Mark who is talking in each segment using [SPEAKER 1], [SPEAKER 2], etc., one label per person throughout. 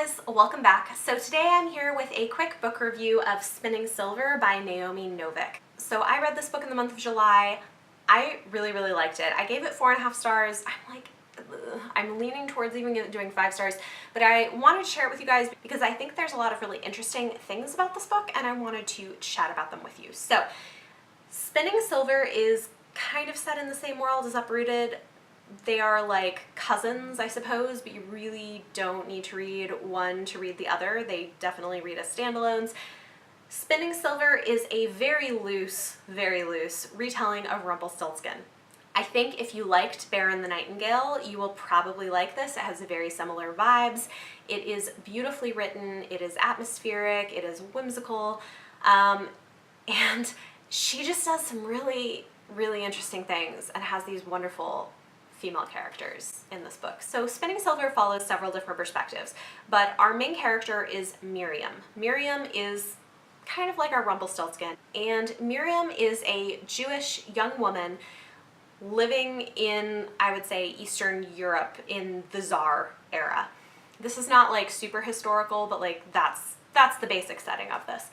[SPEAKER 1] guys, welcome back. So today I'm here with a quick book review of Spinning Silver by Naomi Novik. So I read this book in the month of July. I really liked it. I gave it 4.5 stars. I'm leaning towards even doing 5 stars, but I wanted to share it with you guys because I think there's a lot of really interesting things about this book and I wanted to chat about them with you. So Spinning Silver is kind of set in the same world as Uprooted. They are like cousins, I suppose, but you really don't need to read one to read the other. They definitely read as standalones. Spinning Silver is a very loose retelling of Rumplestiltskin. I think if you liked Baron the Nightingale, you will probably like this. It has very similar vibes. It is beautifully written, it is atmospheric, it is whimsical, and she just does some really interesting things and has these wonderful female characters in this book. So Spinning Silver follows several different perspectives, but our main character is Miriam. Miriam is kind of like our Rumpelstiltskin, and Miriam is a Jewish young woman living in, I would say, Eastern Europe in the Tsar era. This is not like super historical, but like that's the basic setting of this.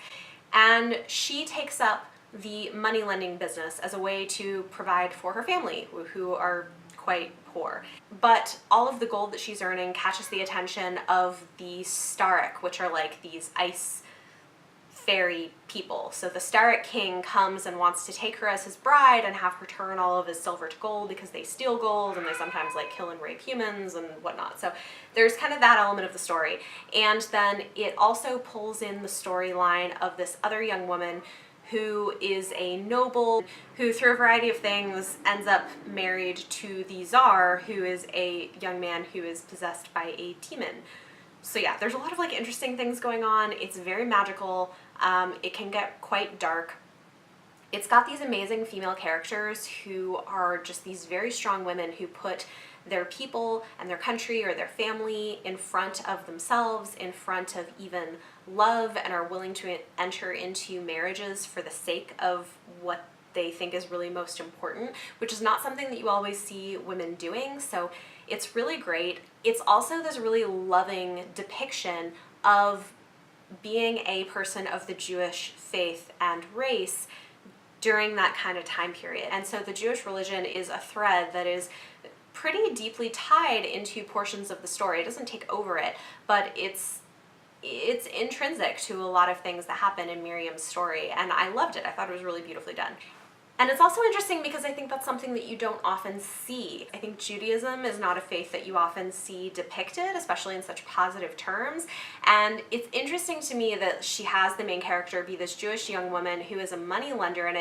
[SPEAKER 1] And she takes up the money lending business as a way to provide for her family, who are quite poor. But all of the gold that she's earning catches the attention of the Starrick, which are like these ice fairy people. So the Starrick king comes and wants to take her as his bride and have her turn all of his silver to gold because they steal gold and they sometimes like kill and rape humans and whatnot. So there's kind of that element of the story. And then it also pulls in the storyline of this other young woman who is a noble who, through a variety of things, ends up married to the Tsar, who is a young man who is possessed by a demon. So yeah, there's a lot of like interesting things going on. It's very magical. It can get quite dark. It's got these amazing female characters who are just these very strong women who put their people and their country or their family in front of themselves, in front of even love, and are willing to enter into marriages for the sake of what they think is really most important, which is not something that you always see women doing. So it's really great. It's also this really loving depiction of being a person of the Jewish faith and race during that kind of time period. And so the Jewish religion is a thread that is pretty deeply tied into portions of the story. It doesn't take over it, but it's intrinsic to a lot of things that happen in Miriam's story, and I loved it. I thought it was really beautifully done. And it's also interesting because I think that's something that you don't often see. I think Judaism is not a faith that you often see depicted, especially in such positive terms. And it's interesting to me that she has the main character be this Jewish young woman who is a money lender, and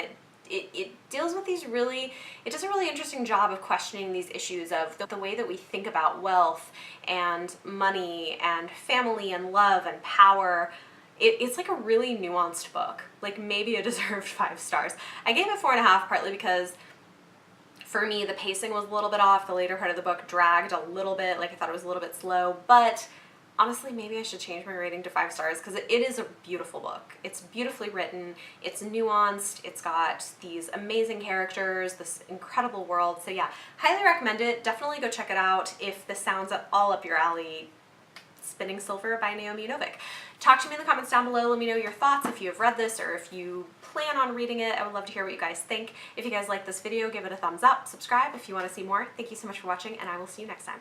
[SPEAKER 1] it deals with these it does a really interesting job of questioning these issues of the way that we think about wealth and money and family and love and power. It's like a really nuanced book. Like maybe it deserved 5 stars. I gave it 4.5 partly because for me the pacing was a little bit off. The later part of the book dragged a little bit, like I thought it was a little bit slow, but honestly, maybe I should change my rating to 5 stars because it is a beautiful book. It's beautifully written, it's nuanced, it's got these amazing characters, this incredible world. So yeah, highly recommend it. Definitely go check it out if this sounds all up your alley. Spinning Silver by Naomi Novik. Talk to me in the comments down below. Let me know your thoughts if you have read this or if you plan on reading it. I would love to hear what you guys think. If you guys like this video, give it a thumbs up. Subscribe if you want to see more. Thank you so much for watching, and I will see you next time.